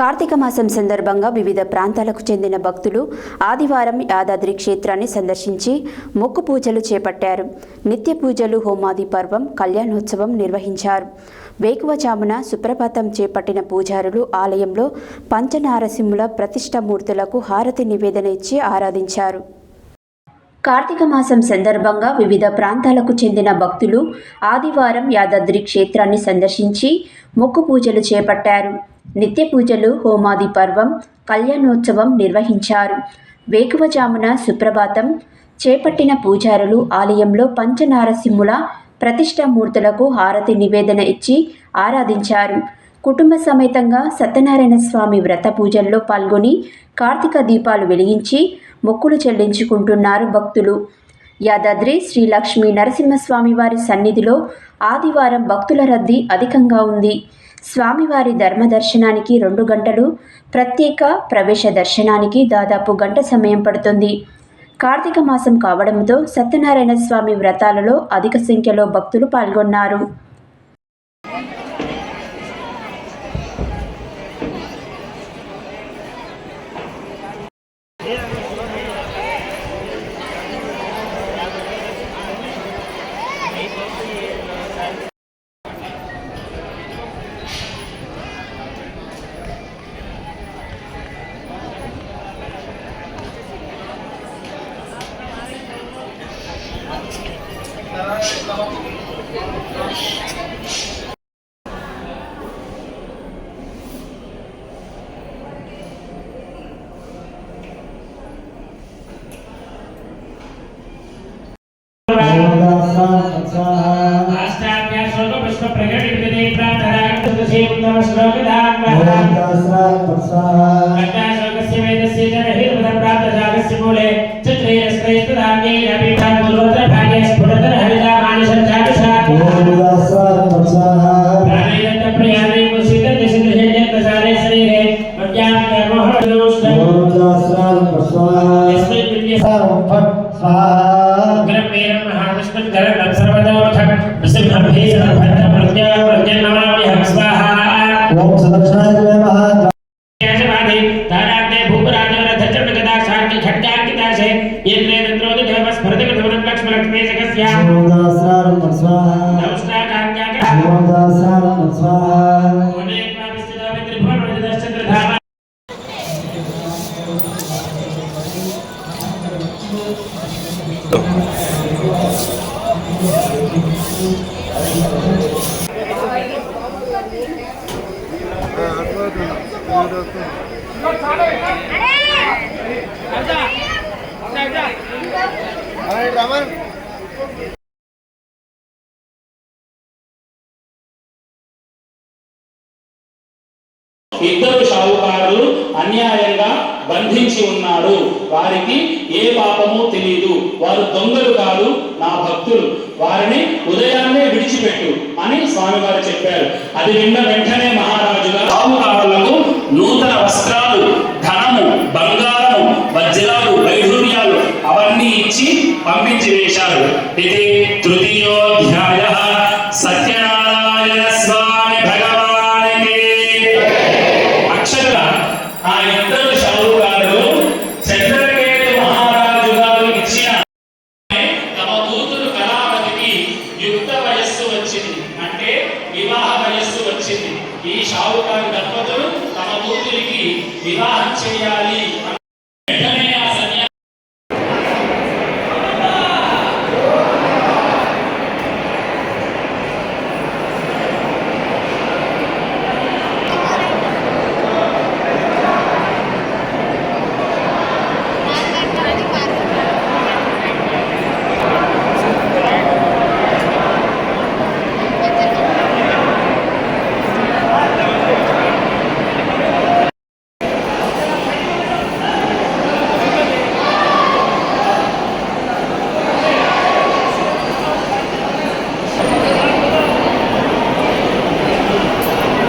కార్తీక మాసం సందర్భంగా వివిధ ప్రాంతాలకు చెందిన భక్తులు ఆదివారం యాదాద్రి క్షేత్రాన్ని సందర్శించి మొక్కు పూజలు చేపట్టారు. నిత్య పూజలు, హోమాది పర్వం, కళ్యాణోత్సవం నిర్వహించారు. వేకువజామున సుప్రభాతం చేపట్టిన పూజారులు ఆలయంలో పంచనారసింహుల ప్రతిష్ఠామూర్తులకు హారతి నివేదన ఇచ్చి ఆరాధించారు. కార్తీక మాసం సందర్భంగా వివిధ ప్రాంతాలకు చెందిన భక్తులు ఆదివారం యాదాద్రి క్షేత్రాన్ని సందర్శించి మొక్కు పూజలు చేపట్టారు. నిత్య పూజలు, హోమాది పర్వం, కళ్యాణోత్సవం నిర్వహించారు. వేకువజామున సుప్రభాతం చేపట్టిన పూజారులు ఆలయంలో పంచనారసింహుల ప్రతిష్ఠామూర్తులకు హారతి నివేదన ఇచ్చి ఆరాధించారు. కుటుంబ సమేతంగా సత్యనారాయణ స్వామి వ్రత పూజల్లో పాల్గొని కార్తీక దీపాలు వెలిగించి మొక్కులు చెల్లించుకుంటున్నారు భక్తులు. యాదాద్రి శ్రీ లక్ష్మీ నరసింహస్వామి వారి సన్నిధిలో ఆదివారం భక్తుల రద్దీ అధికంగా ఉంది. స్వామివారి ధర్మ దర్శనానికి 2 గంటలు, ప్రత్యేక ప్రవేశ దర్శనానికి దాదాపు గంట సమయం పడుతుంది. కార్తీక మాసం కావడంతో సత్యనారాయణ స్వామి వ్రతాలలో అధిక సంఖ్యలో భక్తులు పాల్గొన్నారు. ఇద్దరు షావుకారులు అన్యాయంగా బంధించి ఉన్నారు. వారికి ఏ పాపము తెలియదు. వారు దొంగలు కాదు, నా భక్తులు. వారిని ఉదయాన్నే విడిచిపెట్టు అని స్వామివారు చెప్పారు. అది విన్న వెంటనే మహారాజుగా షావుకారులకు నూతన వస్త్రాలు, ధనము, బంగారము, వజ్రాలు, వైఢూర్యాలు అవన్నీ ఇచ్చి పంపించి వేశారు. ఇది తృతీయోధ్యాయ. సత్యనారాయణ స్వామి భగవానికి అక్షర ఆ ఇద్దరు షావుకారులు చంద్రకేతు మహారాజు గారు ఇచ్చిన తమ కూతురు కళావతికి యుక్త వయస్సు వచ్చింది, అంటే వివాహ వయస్సు వచ్చింది. ఈ షావుకారు దంపతులు తమ కూతురికి వివాహం చేయాలి